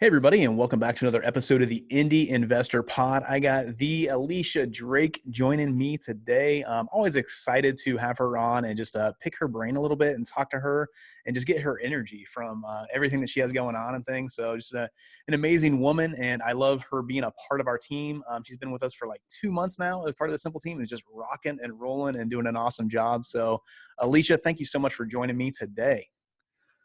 Hey, everybody, and welcome back to another episode of the Indy Investor Pod. I got the Elisha Drake joining me today. I'm always excited to have her on and just pick her brain a little bit and talk to her and just get her energy from everything that she has going on and things. So just an amazing woman, and I love her being a part of our team. She's been with us for like 2 months now as part of the Simple team and is just rocking and rolling and doing an awesome job. So Elisha, thank you so much for joining me today.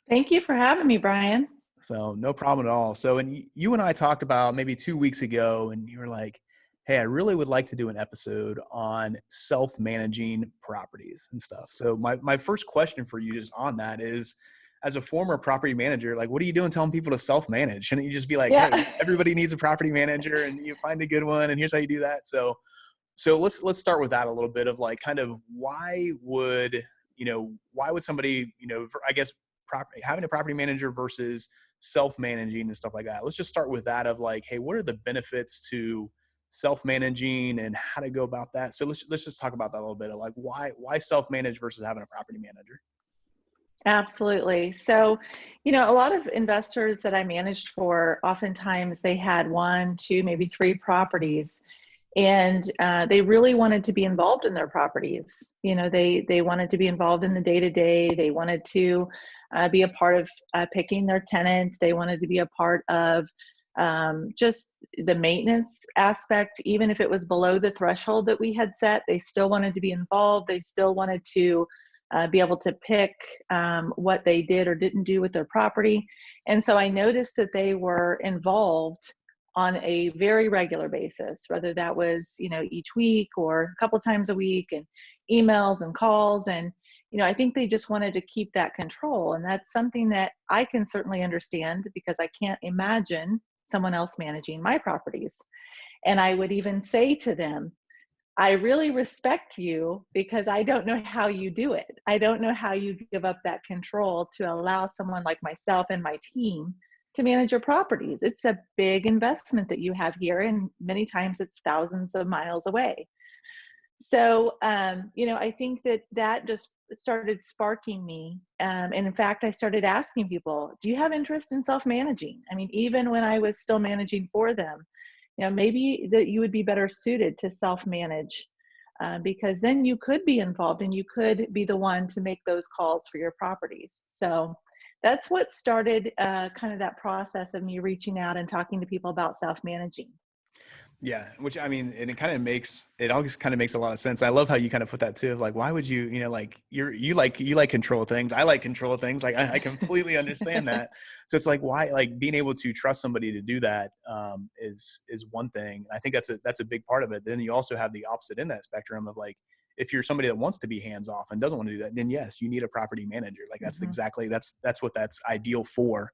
Thank you for having me, Brian. So no problem at all. So, and you and I talked about maybe 2 weeks ago, and you were like, "Hey, I really would like to do an episode on self-managing properties and stuff." So, my first question for you just on that is, as a former property manager, like, what are you doing telling people to self-manage? Shouldn't you just be like, "Hey, Yeah, everybody needs a property manager, and you find a good one, and here's how you do that." So let's start with that a little bit of like kind of why would somebody I guess having a property manager versus self-managing and stuff like that. Let's just start with that of like, hey, what are the benefits to self-managing and how to go about that? So let's just talk about that a little bit of like why self-manage versus having a property manager. absolutely. So, a lot of investors that I managed for, oftentimes they had one, two, maybe three properties, and they really wanted to be involved in their properties. They wanted to be involved in the day to day. They wanted to be a part of picking their tenant. They wanted to be a part of just the maintenance aspect. Even if it was below the threshold that we had set, they still wanted to be involved. They still wanted to be able to pick what they did or didn't do with their property. And so I noticed that they were involved on a very regular basis, whether that was, each week or a couple times a week, and emails and calls. And, I think they just wanted to keep that control. And that's something that I can certainly understand, because I can't imagine someone else managing my properties. And I would even say to them, I really respect you, because I don't know how you do it. I don't know how you give up that control to allow someone like myself and my team to manage your properties. It's a big investment that you have here, and many times it's thousands of miles away. So, I think that just started sparking me. And in fact, I started asking people, do you have interest in self-managing? I mean, even when I was still managing for them, maybe that you would be better suited to self-manage, because then you could be involved and you could be the one to make those calls for your properties. So that's what started kind of that process of me reaching out and talking to people about self-managing. Yeah, which I mean, and it always kind of makes a lot of sense. I love how you kind of put that too. Of like, why would like you like control things. I like control things. Like I completely understand that. So it's like why like being able to trust somebody to do that is one thing. I think that's a big part of it. Then you also have the opposite in that spectrum of like if you're somebody that wants to be hands off and doesn't want to do that, then yes, you need a property manager. Like that's Mhm. exactly that's what that's ideal for.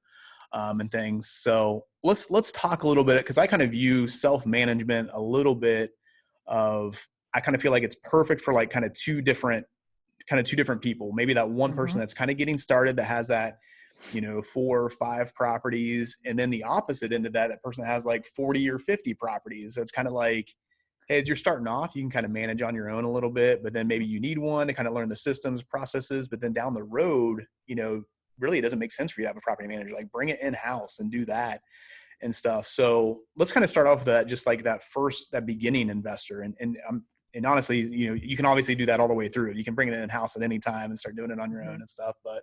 And things. So let's talk a little bit because I kind of view self-management a little bit of I kind of feel like it's perfect for like kind of two different people. Maybe that one person Mhm. that's kind of getting started that has that 4 or 5 properties, and then the opposite end of that person has like 40 or 50 properties. So it's kind of like, hey, as you're starting off, you can kind of manage on your own a little bit, but then maybe you need one to kind of learn the systems, processes. But then down the road, really it doesn't make sense for you to have a property manager. Like bring it in house and do that and stuff. So let's kind of start off with that, just like that beginning investor. And honestly, you can obviously do that all the way through. You can bring it in house at any time and start doing it on your own Mhm. and stuff. But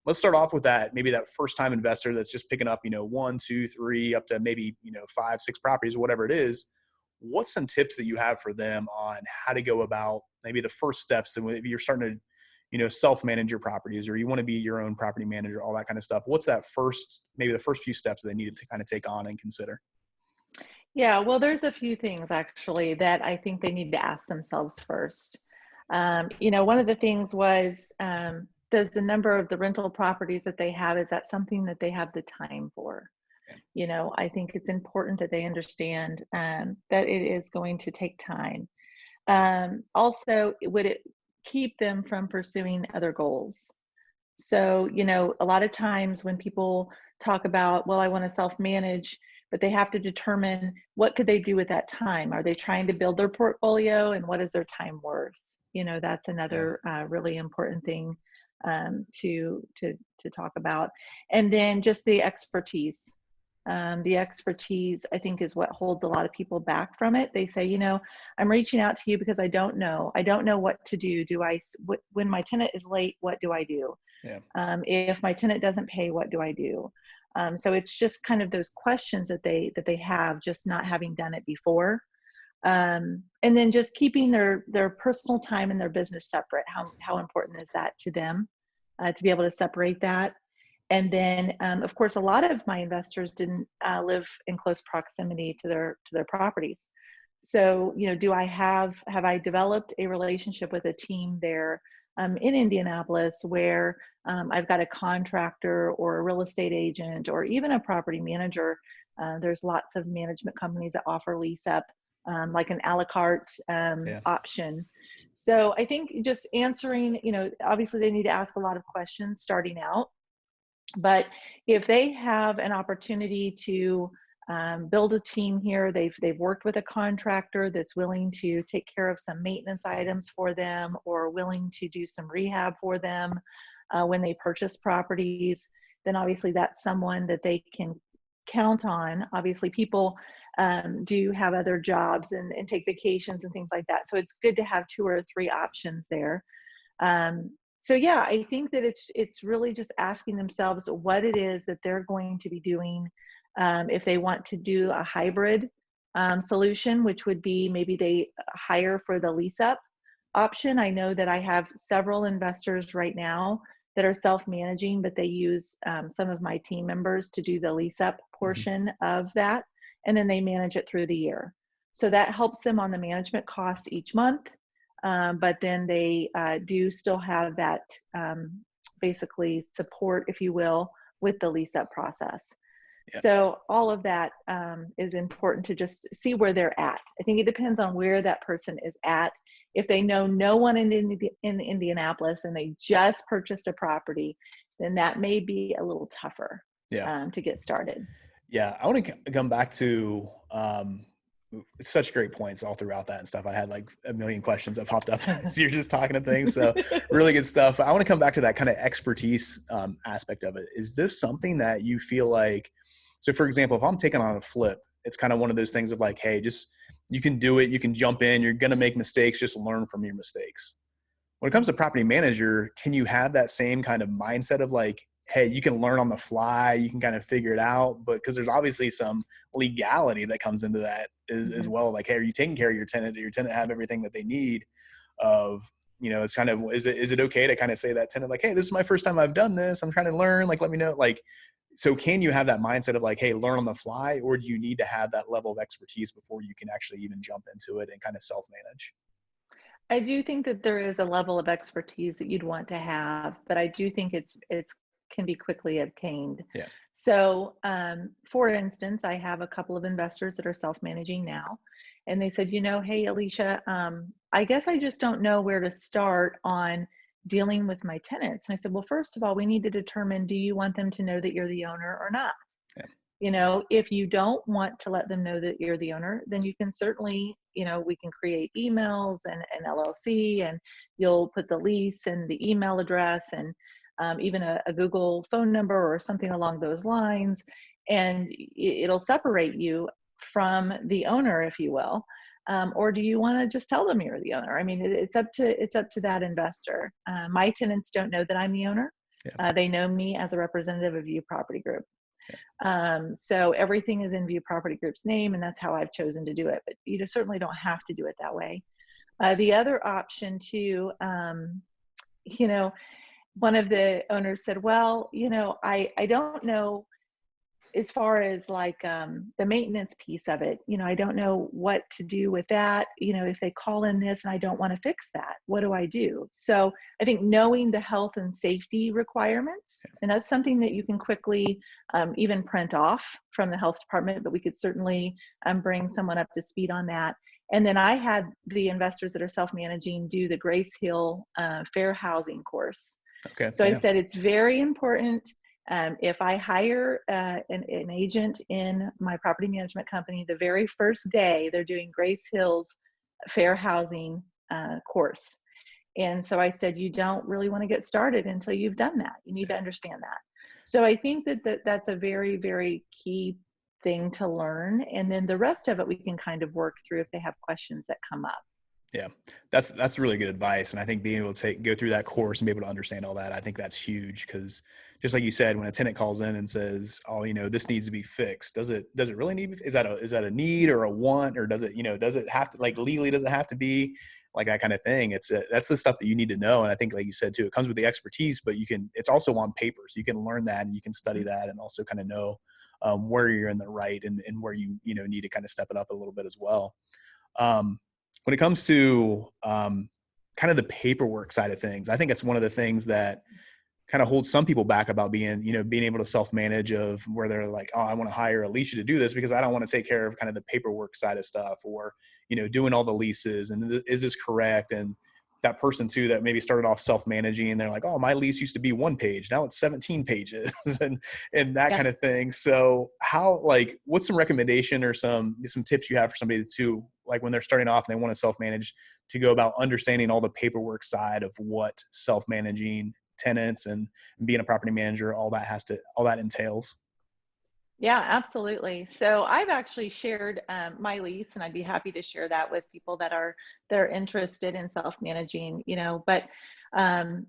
let's start off with that. Maybe that first time investor that's just picking up, one, two, three, up to maybe, 5, 6 properties or whatever it is. What's some tips that you have for them on how to go about maybe the first steps? And if you're starting to, self-manage your properties or you want to be your own property manager, all that kind of stuff. What's maybe the first few steps that they needed to kind of take on and consider? Yeah, well, there's a few things actually that I think they need to ask themselves first. One of the things was, does the number of the rental properties that they have, is that something that they have the time for? I think it's important that they understand that it is going to take time. Also, would it keep them from pursuing other goals? So, a lot of times when people talk about, well, I want to self-manage, but they have to determine what could they do with that time. Are they trying to build their portfolio, and what is their time worth? That's Yeah. another really important thing to talk about. And then just the expertise. The expertise, I think, is what holds a lot of people back from it. They say, I'm reaching out to you because I don't know. I don't know what to do. When my tenant is late, what do I do? Yeah. If my tenant doesn't pay, what do I do? So it's just kind of those questions that they have, just not having done it before. And then just keeping their personal time and their business separate. How important is that to them, to be able to separate that? And then, of course, a lot of my investors didn't live in close proximity to their properties. So, have I developed a relationship with a team there in Indianapolis where I've got a contractor or a real estate agent or even a property manager? There's lots of management companies that offer lease up, like an a la carte Yeah. option. So I think just answering, obviously they need to ask a lot of questions starting out. But if they have an opportunity to build a team here, they've worked with a contractor that's willing to take care of some maintenance items for them or willing to do some rehab for them when they purchase properties, then obviously that's someone that they can count on. Obviously, people do have other jobs and take vacations and things like that. So it's good to have 2 or 3 options there. So yeah, I think that it's really just asking themselves what it is that they're going to be doing if they want to do a hybrid solution, which would be maybe they hire for the lease up option. I know that I have several investors right now that are self-managing, but they use some of my team members to do the lease up portion of that, and then they manage it through the year. So that helps them on the management costs each month. But then they do still have that basically support, if you will, with the lease up process. Yeah. So all of that is important to just see where they're at. I think it depends on where that person is at. If they know no one in Indianapolis and they just purchased a property, then that may be a little tougher to get started. Yeah. I want to come back to such great points all throughout that and stuff. I had like a million questions that popped up as you're just talking to things. So really good stuff. I want to come back to that kind of expertise aspect of it. Is this something that you feel like, so for example, if I'm taking on a flip, it's kind of one of those things of like, hey, just, you can do it. You can jump in, you're going to make mistakes, just learn from your mistakes. When it comes to property manager, can you have that same kind of mindset of like, hey, you can learn on the fly, you can kind of figure it out, but because there's obviously some legality that comes into that as well. Like, hey, are you taking care of your tenant? Do your tenant have everything that they need? It's kind of, is it okay to kind of say that tenant, like, hey, this is my first time I've done this, I'm trying to learn, like, let me know. Like, so can you have that mindset of like, hey, learn on the fly, or do you need to have that level of expertise before you can actually even jump into it and kind of self-manage? I do think that there is a level of expertise that you'd want to have, but I do think it's can be quickly obtained. Yeah. So, for instance, I have a couple of investors that are self-managing now, and they said, hey, Elisha, I guess I just don't know where to start on dealing with my tenants. And I said, well, first of all, we need to determine, do you want them to know that you're the owner or not? Yeah. If you don't want to let them know that you're the owner, then you can certainly, we can create emails and an LLC, and you'll put the lease and the email address and even a Google phone number or something along those lines. And it'll separate you from the owner, if you will. Or do you want to just tell them you're the owner? I mean, it's up to that investor. My tenants don't know that I'm the owner. Yeah. They know me as a representative of View Property Group. So everything is in View Property Group's name, and that's how I've chosen to do it. But you certainly don't have to do it that way. The other option too, one of the owners said, well, I don't know as far as like the maintenance piece of it, I don't know what to do with that. If they call in this and I don't want to fix that, what do I do? So I think knowing the health and safety requirements, and that's something that you can quickly even print off from the health department, but we could certainly bring someone up to speed on that. And then I had the investors that are self-managing do the Grace Hill Fair Housing course. Okay. So I said, it's very important. If I hire an agent in my property management company, the very first day they're doing Grace Hill's Fair Housing course. And so I said, you don't really want to get started until you've done that. You need to understand that. So I think that that's a very, very key thing to learn. And then the rest of it, we can kind of work through if they have questions that come up. Yeah, that's really good advice. And I think being able to go through that course and be able to understand all that, I think that's huge. Because just like you said, when a tenant calls in and says, "Oh, this needs to be fixed," does it really need? Is that a need or a want, or does it have to, like, legally, does it have to be like that kind of thing? That's the stuff that you need to know. And I think, like you said too, it comes with the expertise, but it's also on paper, so you can learn that and you can study that and also kind of know where you're in the right, and where need to kind of step it up a little bit as well. Um, when it comes to kind of the paperwork side of things, I think it's one of the things that kind of holds some people back about being able to self-manage, of where they're like, "Oh, I want to hire Elisha to do this because I don't want to take care of kind of the paperwork side of stuff, or, doing all the leases. And is this correct?" And that person too, that maybe started off self-managing, and they're like, "Oh, my lease used to be 1 page. Now it's 17 pages." and that Yeah. kind of thing. So what's some recommendation or some tips you have for somebody to, like, when they're starting off and they want to self-manage, to go about understanding all the paperwork side of what self-managing tenants and being a property manager, all that entails? Yeah, absolutely. So I've actually shared my lease, and I'd be happy to share that with people that are interested in self-managing. But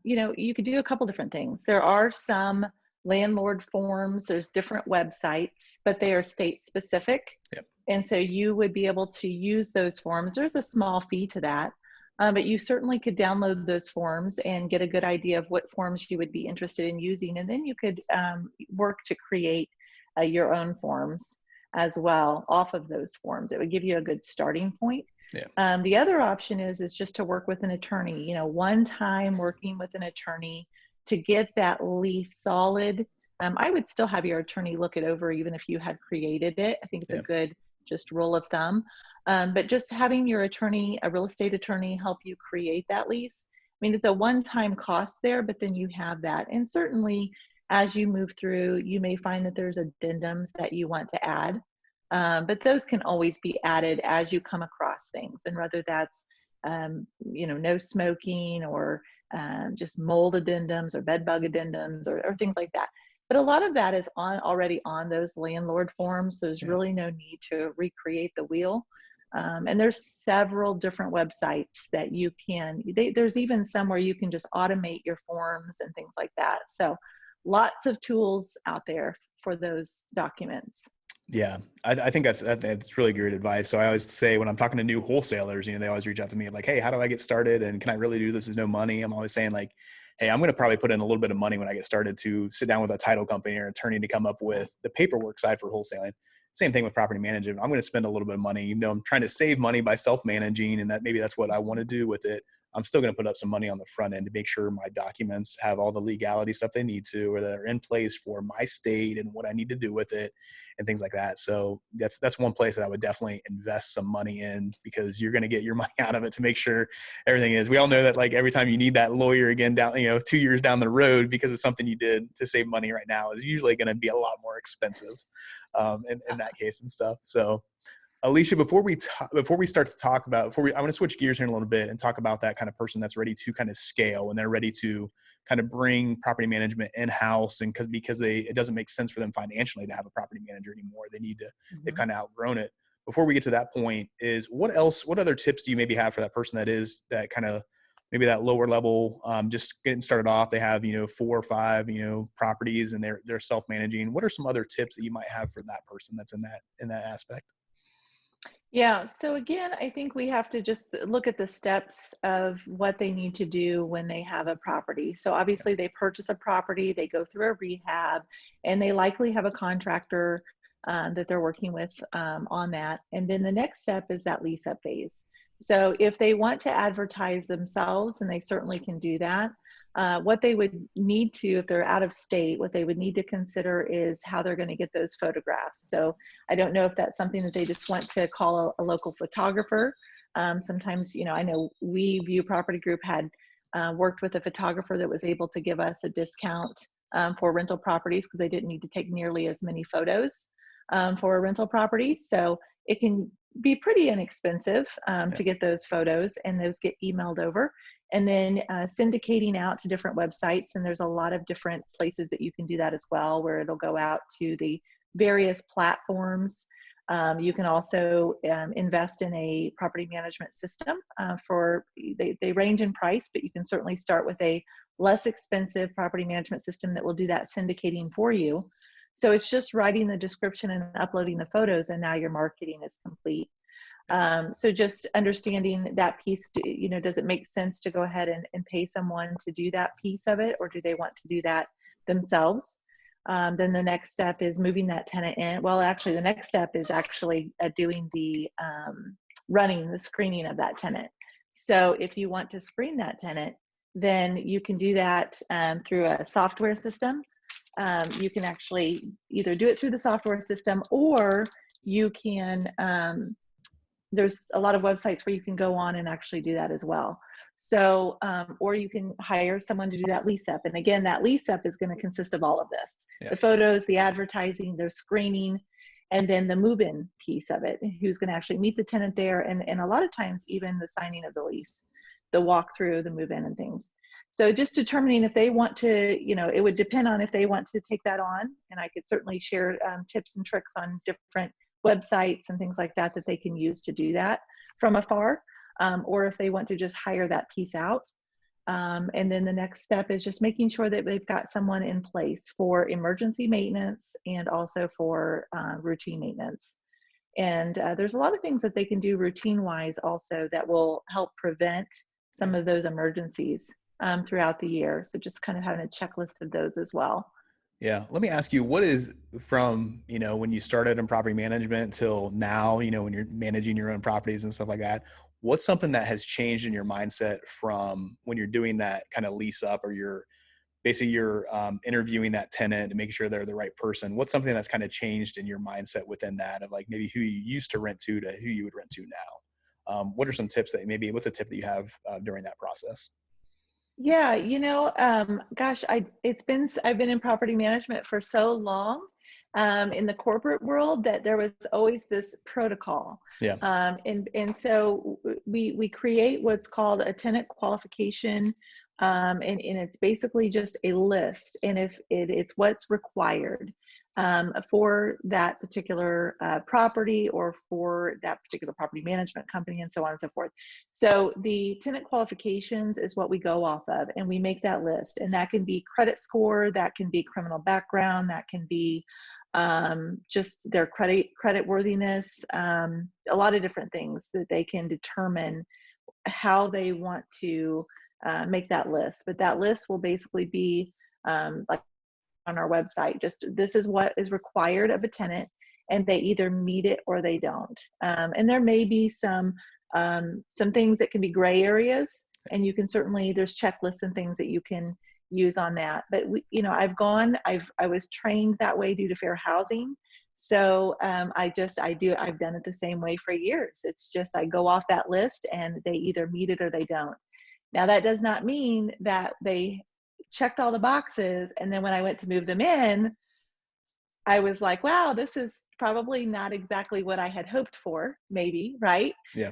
you could do a couple different things. There are some landlord forms. There's different websites, but they are state specific, Yep. and so you would be able to use those forms. There's a small fee to that. But you certainly could download those forms and get a good idea of what forms you would be interested in using. And then you could work to create your own forms as well off of those forms. It would give you a good starting point. Yeah. The other option is just to work with an attorney. One time working with an attorney to get that lease solid. I would still have your attorney look it over even if you had created it. I think it's a Yeah. good just rule of thumb. But just having your attorney, a real estate attorney, help you create that lease. I mean, it's a one-time cost there, but then you have that. And certainly as you move through, you may find that there's addendums that you want to add, but those can always be added as you come across things. And whether that's, no smoking, or just mold addendums, or bed bug addendums, or things like that. But a lot of that is already on those landlord forms. So there's Yeah. really no need to recreate the wheel. And there's several different websites that you can, there's even some where you can just automate your forms and things like that. So lots of tools out there for those documents. Yeah, I think that's really great advice. So I always say, when I'm talking to new wholesalers, they always reach out to me like, "Hey, how do I get started? And can I really do this with no money?" I'm always saying, like, "Hey, I'm going to probably put in a little bit of money when I get started to sit down with a title company or attorney to come up with the paperwork side for wholesaling." Same thing with property management. I'm going to spend a little bit of money, even though I'm trying to save money by self-managing, and that maybe that's what I want to do with it. I'm still going to put up some money on the front end to make sure my documents have all the legality stuff they need to, or that are in place for my state and what I need to do with it, and things like that. So that's one place that I would definitely invest some money in, because you're going to get your money out of it to make sure everything is. We all know that, like, every time you need that lawyer again down, 2 years down the road, because of something you did to save money right now, is usually going to be a lot more expensive in that case and stuff. So Elisha, before we start to talk about, I want to switch gears here in a little bit and talk about that kind of person that's ready to kind of scale, and they're ready to kind of bring property management in-house, and because it doesn't make sense for them financially to have a property manager anymore. They've Mhm. kind of outgrown it. Before we get to that point, what other tips do you maybe have for that person that is that kind of maybe that lower level, just getting started off? They have, 4 or 5, properties, and they're self-managing. What are some other tips that you might have for that person that's in that aspect? Yeah. So again, I think we have to just look at the steps of what they need to do when they have a property. So obviously they purchase a property, they go through a rehab, and they likely have a contractor that they're working with on that. And then the next step is that lease up phase. So if they want to advertise themselves, and they certainly can do that, what they would need to, if they're out of state, what they would need to consider is how they're going to get those photographs. So I don't know if that's something that they just want to call a local photographer. Sometimes, I know we View Property Group had worked with a photographer that was able to give us a discount for rental properties, because they didn't need to take nearly as many photos for a rental property. So it can be pretty inexpensive Yeah. to get those photos, and those get emailed over. And then syndicating out to different websites. And there's a lot of different places that you can do that as well, where it'll go out to the various platforms. You can also invest in a property management system they range in price, but you can certainly start with a less expensive property management system that will do that syndicating for you. So it's just writing the description and uploading the photos, and now your marketing is complete. So just understanding that piece, does it make sense to go ahead and pay someone to do that piece of it, or do they want to do that themselves? Then the next step is moving that tenant in. Well, actually, the next step is actually doing the running the screening of that tenant. So if you want to screen that tenant, then you can do that through a software system. You can actually either do it through the software system, or you can, there's a lot of websites where you can go on and actually do that as well. So, or you can hire someone to do that lease up. And again, that lease up is going to consist of all of this, the photos, the advertising, their screening, and then the move-in piece of it, who's going to actually meet the tenant there. And a lot of times even the signing of the lease, the walkthrough, the move-in and things. So just determining if they want to, it would depend on if they want to take that on. And I could certainly share tips and tricks on different websites and things like that they can use to do that from afar, or if they want to just hire that piece out. And then the next step is just making sure that they've got someone in place for emergency maintenance and also for routine maintenance. And there's a lot of things that they can do routine wise also that will help prevent some of those emergencies throughout the year. So just kind of having a checklist of those as well. Yeah. Let me ask you, what is from, when you started in property management till now, when you're managing your own properties and stuff like that, what's something that has changed in your mindset from when you're doing that kind of lease up, or you're interviewing that tenant and making sure they're the right person? What's something that's kind of changed in your mindset within that, of like maybe who you used to rent to who you would rent to now? What are some tips what's a tip that you have during that process? Yeah, gosh, I've been in property management for so long, in the corporate world, that there was always this protocol. Yeah. And so we create what's called a tenant qualification. And it's basically just a list. And if it's what's required for that particular property, or for that particular property management company, and so on and so forth. So the tenant qualifications is what we go off of, and we make that list. And that can be credit score, that can be criminal background, that can be just their credit worthiness, a lot of different things that they can determine how they want to make that list. But that list will basically be like on our website, just this is what is required of a tenant, and they either meet it or they don't. And there may be some things that can be gray areas, and you can certainly, there's checklists and things that you can use on that. But I was trained that way due to fair housing. So I've done it the same way for years. It's just, I go off that list and they either meet it or they don't. Now that does not mean that they checked all the boxes, and then when I went to move them in, I was like, wow, this is probably not exactly what I had hoped for, maybe, right? Yeah.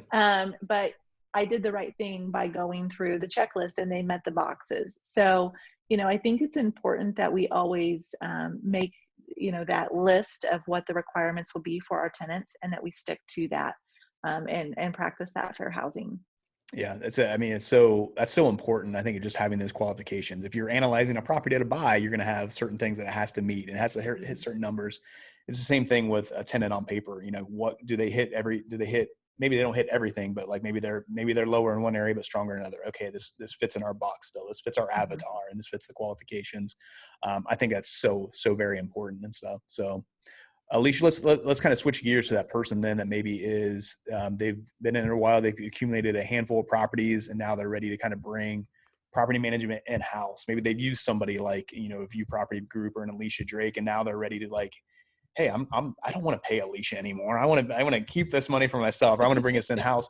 But I did the right thing by going through the checklist, and they met the boxes. So, I think it's important that we always make, that list of what the requirements will be for our tenants, and that we stick to that and practice that fair housing. Yeah, that's so important. I think of just having those qualifications. If you're analyzing a property to buy, you're going to have certain things that it has to meet, and it has to hit certain numbers. It's the same thing with a tenant on paper. What do they hit maybe they don't hit everything, but like maybe they're lower in one area but stronger in another. Okay, this fits in our box still. This fits our avatar, and this fits the qualifications. I think that's so very important and stuff. So Elisha, let's kind of switch gears to that person then that maybe is they've been in it a while, they've accumulated a handful of properties, and now they're ready to kind of bring property management in house. Maybe they've used somebody like a View Property Group or an Elisha Drake, and now they're ready to like, hey, I don't want to pay Elisha anymore. I want to keep this money for myself. Or I want to bring this in house.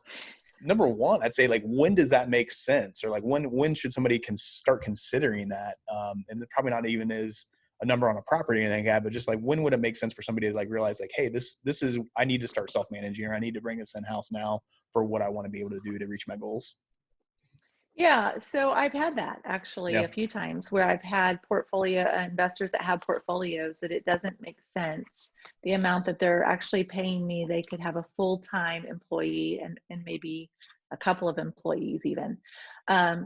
Number one, I'd say, like, when does that make sense, or like when should somebody start considering that? And it probably not even is a number on a property or anything like that, but just like, when would it make sense for somebody to like realize like, hey, this is, I need to start self-managing, or I need to bring this in house now for what I want to be able to do to reach my goals. Yeah, so I've had that actually Yeah. a few times, where I've had portfolio investors that have portfolios that it doesn't make sense the amount that they're actually paying me, they could have a full-time employee and maybe a couple of employees even.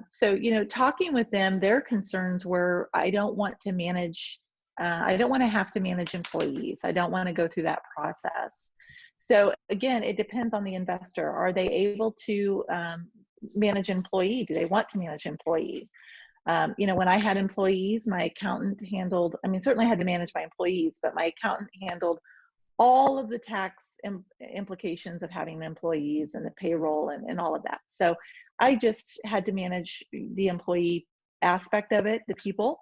So, talking with them, their concerns were, I don't want to manage, I don't want to have to manage employees. I don't want to go through that process. So again, it depends on the investor. Are they able to manage employee? Do they want to manage employee? When I had employees, my accountant handled, I mean, certainly I had to manage my employees, but my accountant handled all of the tax implications of having employees and the payroll and all of that. So I just had to manage the employee aspect of it, the people.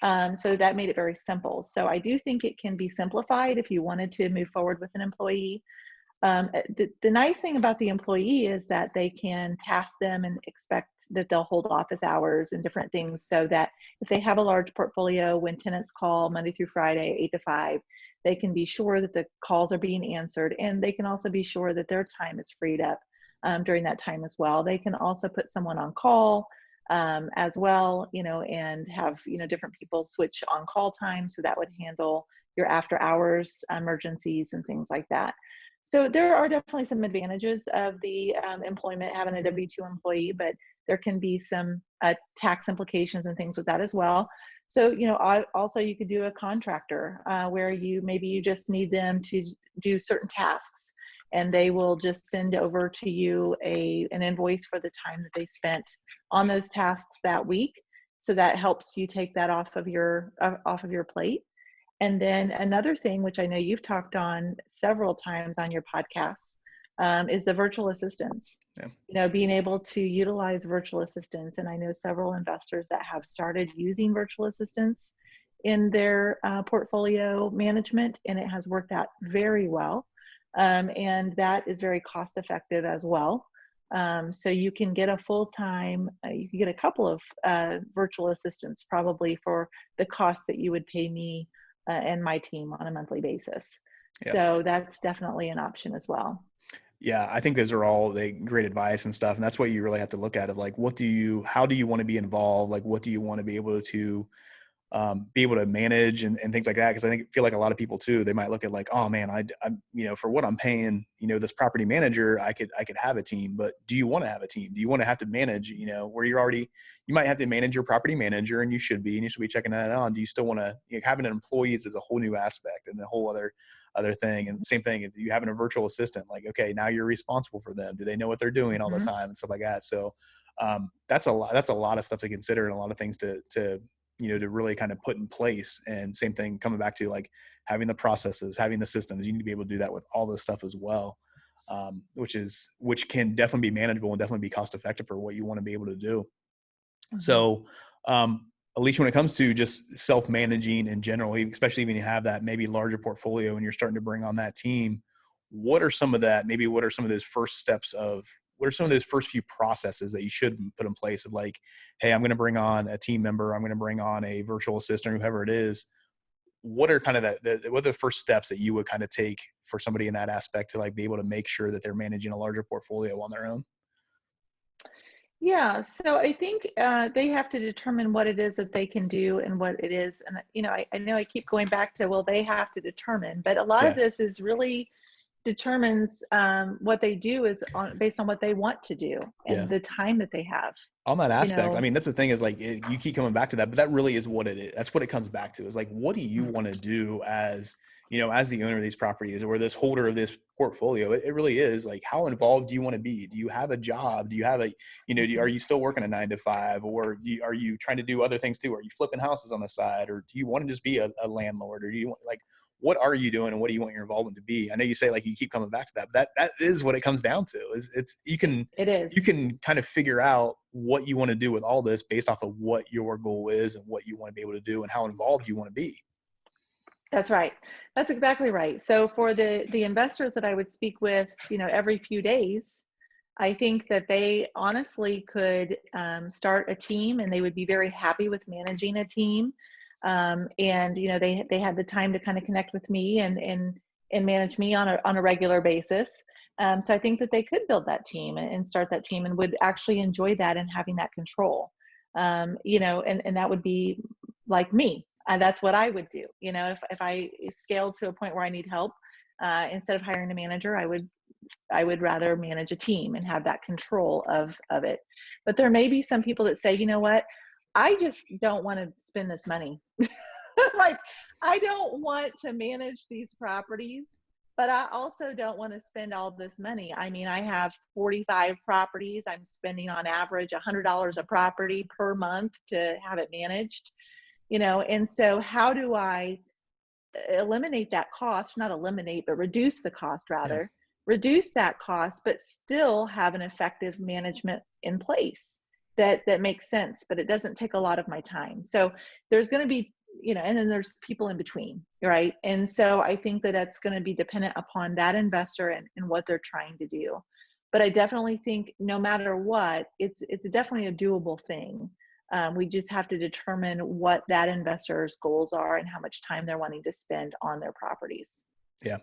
So that made it very simple. So I do think it can be simplified if you wanted to move forward with an employee. The nice thing about the employee is that they can task them and expect that they'll hold office hours and different things, so that if they have a large portfolio, when tenants call Monday through Friday, 8 to 5, they can be sure that the calls are being answered, and they can also be sure that their time is freed up during that time as well. They can also put someone on call as well, and have, different people switch on call time. So that would handle your after hours emergencies and things like that. So there are definitely some advantages of the employment, having a W-2 employee, but there can be some tax implications and things with that as well. So, also you could do a contractor where maybe you just need them to do certain tasks, and they will just send over to you an invoice for the time that they spent on those tasks that week. So that helps you take that off of your plate. And then another thing, which I know you've talked on several times on your podcasts, is the virtual assistants. Yeah. Being able to utilize virtual assistants. And I know several investors that have started using virtual assistants in their portfolio management, and it has worked out very well. And that is very cost effective as well. So you can get a full-time, you can get a couple of virtual assistants probably for the cost that you would pay me and my team on a monthly basis. Yeah. So that's definitely an option as well. Yeah, I think those are all great advice and stuff. And that's what you really have to look at, of like, how do you want to be involved? Like, what do you want to be able to manage and things like that? Cause I feel like a lot of people too, they might look at like, oh man, I'm, for what I'm paying, this property manager, I could have a team, but do you want to have a team? Do you want to have to manage, where you might have to manage your property manager, and you should be checking that on. Do you still want to, having an employees is a whole new aspect and a whole other thing. And the same thing, if you having a virtual assistant, like, okay, now you're responsible for them. Do they know what they're doing all the time and stuff like that? So that's a lot of stuff to consider, and a lot of things to really kind of put in place. And same thing, coming back to like having the processes, having the systems, you need to be able to do that with all this stuff as well. Which can definitely be manageable and definitely be cost effective for what you want to be able to do. Mm-hmm. So, Elisha, when it comes to just self-managing in general, especially when you have that maybe larger portfolio and you're starting to bring on that team, what are some of those first steps what are some of those first few processes that you should put in place of like, hey, I'm going to bring on a team member, I'm going to bring on a virtual assistant, whoever it is. What are kind of what are the first steps that you would kind of take for somebody in that aspect to like be able to make sure that they're managing a larger portfolio on their own? Yeah, so I think they have to determine what it is that they can do and what it is. And, I know I keep going back to, well, they have to determine, but a lot of this is really determines what they do is based on what they want to do and the time that they have. On that aspect, I mean, that's the thing is like, you keep coming back to that, but that really is what it is. That's what it comes back to, is like, what do you want to do as the owner of these properties or this holder of this portfolio? It really is like, how involved do you want to be? Do you have a job? Do you have are you still working a 9 to 5, or are you trying to do other things too? Are you flipping houses on the side, or do you want to just be a landlord, or do you want, like, what are you doing and what do you want your involvement to be? I know you say like you keep coming back to that, but that is what it comes down to. You can kind of figure out what you want to do with all this based off of what your goal is and what you want to be able to do and how involved you want to be. That's right. That's exactly right. So for the investors that I would speak with, every few days, I think that they honestly could start a team, and they would be very happy with managing a team. And they had the time to kind of connect with me and manage me on a regular basis. So I think that they could build that team and start that team, and would actually enjoy that and having that control. And that would be like me. That's what I would do. If I scaled to a point where I need help, instead of hiring a manager, I would rather manage a team and have that control of it. But there may be some people that say, you know what, I just don't want to spend this money. Like, I don't want to manage these properties, but I also don't want to spend all this money. I mean, I have 45 properties. I'm spending on average $100 a property per month to have it managed, and so how do I eliminate that cost, not eliminate, but reduce the cost Yeah. rather, reduce that cost, but still have an effective management in place that makes sense, but it doesn't take a lot of my time. So there's going to be, and then there's people in between, right? And so I think that that's going to be dependent upon that investor and what they're trying to do. But I definitely think no matter what, it's definitely a doable thing. We just have to determine what that investor's goals are and how much time they're wanting to spend on their properties. Yeah.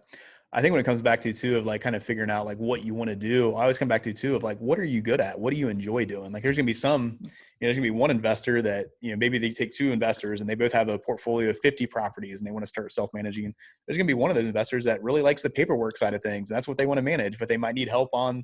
I think when it comes back to too, of like kind of figuring out like what you want to do, I always come back to too, of like, what are you good at? What do you enjoy doing? Like there's going to be there's going to be one investor that, maybe they take two investors and they both have a portfolio of 50 properties and they want to start self-managing. There's going to be one of those investors that really likes the paperwork side of things. That's what they want to manage, but they might need help on,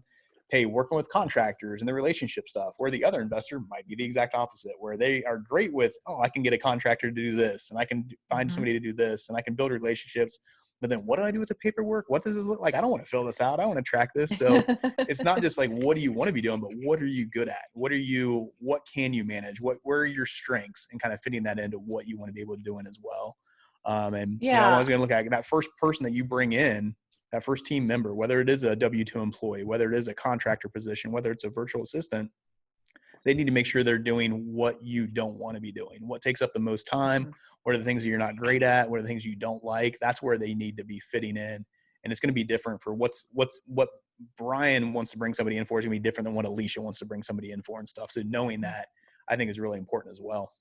hey, working with contractors and the relationship stuff, where the other investor might be the exact opposite, where they are great with, oh, I can get a contractor to do this and I can find Mm-hmm. somebody to do this and I can build relationships. But then what do I do with the paperwork? What does this look like? I don't want to fill this out. I want to track this. So it's not just like, what do you want to be doing, but what are you good at? What can you manage? Where are your strengths, and kind of fitting that into what you want to be able to do in as well. I'm Yeah. always going to look at that first person that you bring in, that first team member, whether it is a W-2 employee, whether it is a contractor position, whether it's a virtual assistant. They need to make sure they're doing what you don't want to be doing. What takes up the most time? Mm-hmm. What are the things that you're not great at? What are the things you don't like? That's where they need to be fitting in. And it's going to be different for what Brian wants to bring somebody in for is going to be different than what Elisha wants to bring somebody in for and stuff. So knowing that, I think, is really important as well.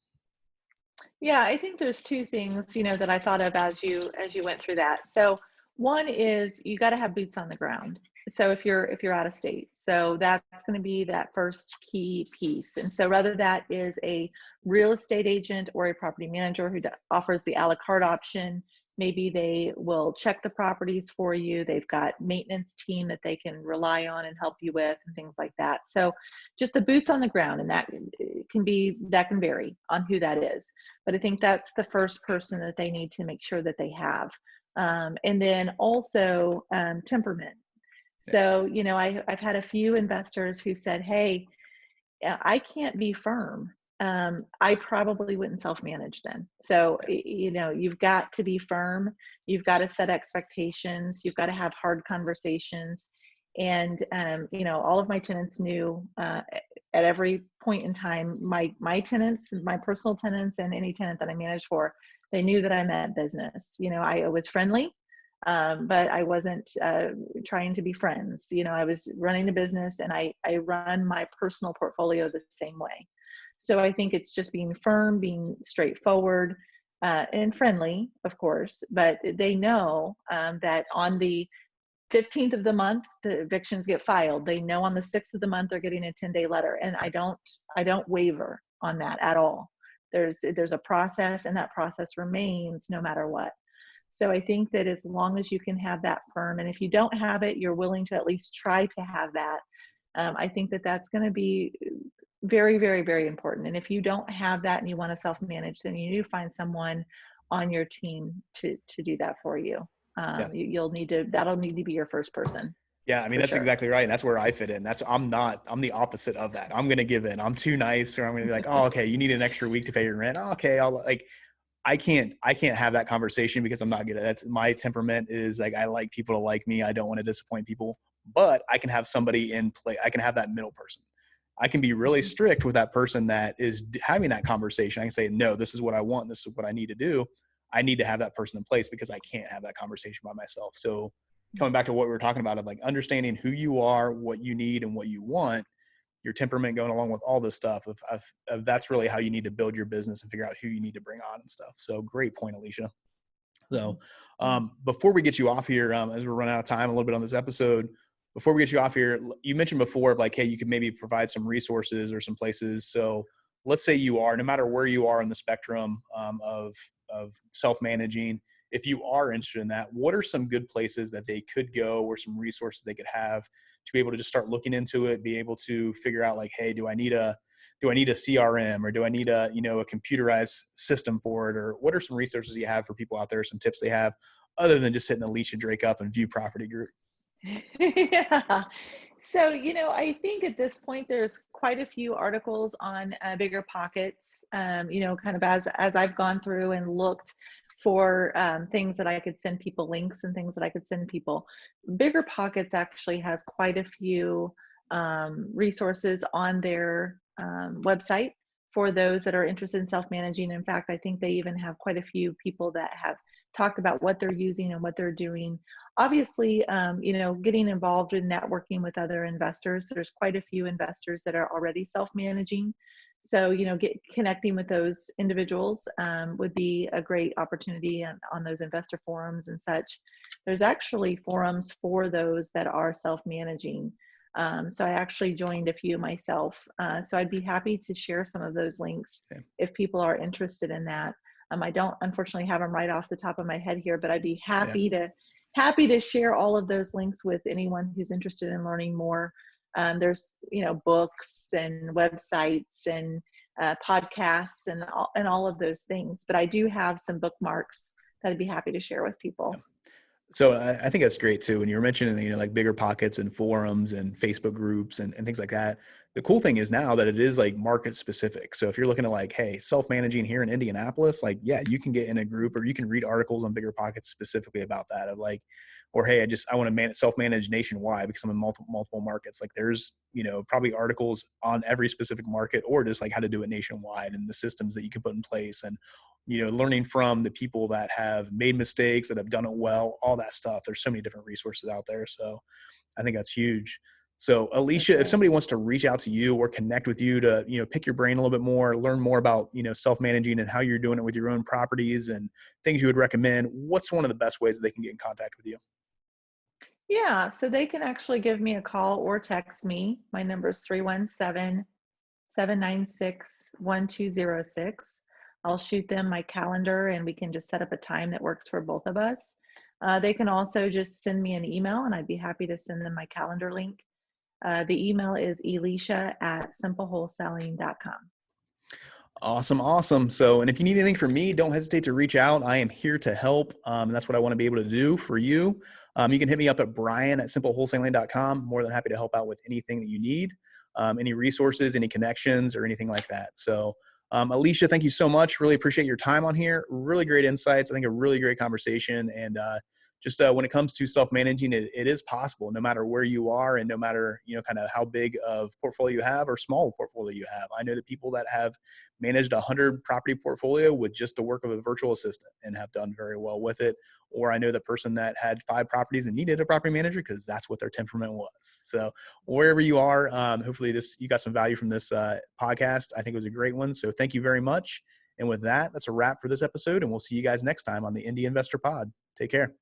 Yeah, I think there's two things, that I thought of as you went through that. So one is you got to have boots on the ground. So if you're out of state, so that's going to be that first key piece. And so whether that is a real estate agent or a property manager who offers the a la carte option, maybe they will check the properties for you. They've got maintenance team that they can rely on and help you with and things like that. So just the boots on the ground, and that can vary on who that is. But I think that's the first person that they need to make sure that they have. And then also temperament. Yeah. So, I've had a few investors who said, hey, I can't be firm. I probably wouldn't self-manage then. So, Yeah. you've got to be firm. You've got to set expectations. You've got to have hard conversations. And, all of my tenants knew at every point in time, my tenants, my personal tenants, and any tenant that I managed for, they knew that I meant business. I was friendly, but I wasn't trying to be friends. I was running a business, and I run my personal portfolio the same way. So I think it's just being firm, being straightforward, and friendly, of course, but they know that on the 15th of the month, the evictions get filed. They know on the 6th of the month, they're getting a 10-day letter. And I don't waver on that at all. There's a process, and that process remains no matter what. So I think that as long as you can have that firm, and if you don't have it, you're willing to at least try to have that. I think that that's going to be very, very, very important. And if you don't have that and you want to self-manage, then you need to find someone on your team to do that for you. Yeah. That'll need to be your first person. Yeah, I mean, For that's sure. exactly right. And that's where I fit in. I'm the opposite of that. I'm going to give in. I'm too nice, or I'm going to be like, oh, okay, you need an extra week to pay your rent. Oh, okay. I can't have that conversation because I'm not good at it. That's my temperament is like, I like people to like me. I don't want to disappoint people, but I can have somebody in play. I can have that middle person. I can be really Mhm. strict with that person that is having that conversation. I can say, no, this is what I want. This is what I need to do. I need to have that person in place because I can't have that conversation by myself. So coming back to what we were talking about of like understanding who you are, what you need, and what you want, your temperament going along with all this stuff of that's really how you need to build your business and figure out who you need to bring on and stuff. So great point, Elisha. So Mhm. Yeah. before we get you off here, as we're running out of time a little bit on this episode, before we get you off here, you mentioned before, like, hey, you could maybe provide some resources or some places. So let's say you are, no matter where you are in the spectrum of self-managing, if you are interested in that, what are some good places that they could go, or some resources they could have to be able to just start looking into it, be able to figure out like, hey, do I need a CRM, or do I need a, a computerized system for it? Or what are some resources you have for people out there, some tips they have, other than just hitting Elisha Drake up and View Property Group? Yeah. So, I think at this point there's quite a few articles on bigger pockets. Kind of as I've gone through and looked for things that I could send people, links and things that I could send people. Bigger Pockets actually has quite a few resources on their website for those that are interested in self-managing. In fact, I think they even have quite a few people that have talked about what they're using and what they're doing. Obviously, getting involved in networking with other investors. There's quite a few investors that are already self-managing. So, connecting with those individuals would be a great opportunity on those investor forums and such. There's actually forums for those that are self-managing. So I actually joined a few myself. So I'd be happy to share some of those links Okay. if people are interested in that. I don't unfortunately have them right off the top of my head here, but I'd be happy to share all of those links with anyone who's interested in learning more. There's books and websites and podcasts and all of those things. But I do have some bookmarks that I'd be happy to share with people. Yeah. So I think that's great too. When you were mentioning, like bigger pockets and forums and Facebook groups and things like that, the cool thing is now that it is like market specific. So if you're looking at like, hey, self-managing here in Indianapolis, like, yeah, you can get in a group, or you can read articles on bigger pockets specifically about that, of like, or, hey, I want to self-manage nationwide because I'm in multiple markets. Like there's, probably articles on every specific market, or just like how to do it nationwide and the systems that you can put in place, and learning from the people that have made mistakes, that have done it well, all that stuff. There's so many different resources out there. So I think that's huge. So That's Elisha, if right. somebody wants to reach out to you or connect with you to, pick your brain a little bit more, learn more about, self-managing and how you're doing it with your own properties and things you would recommend, what's one of the best ways that they can get in contact with you? Yeah, so they can actually give me a call or text me. My number is 317-796-1206. I'll shoot them my calendar and we can just set up a time that works for both of us. They can also just send me an email and I'd be happy to send them my calendar link. The email is elisha@simplewholesaling.com. Awesome. Awesome. So, and if you need anything from me, don't hesitate to reach out. I am here to help. And that's what I want to be able to do for you. You can hit me up at brian@simplewholesaling.com. More than happy to help out with anything that you need, any resources, any connections, or anything like that. So, Elisha, thank you so much. Really appreciate your time on here. Really great insights. I think a really great conversation. And just when it comes to self-managing, it is possible no matter where you are, and no matter, kind of how big of portfolio you have or small portfolio you have. I know that people that have managed a 100 property portfolio with just the work of a virtual assistant and have done very well with it. Or I know the person that had 5 properties and needed a property manager because that's what their temperament was. So wherever you are, hopefully you got some value from this podcast. I think it was a great one. So thank you very much. And with that, that's a wrap for this episode. And we'll see you guys next time on the Indy Investor Pod. Take care.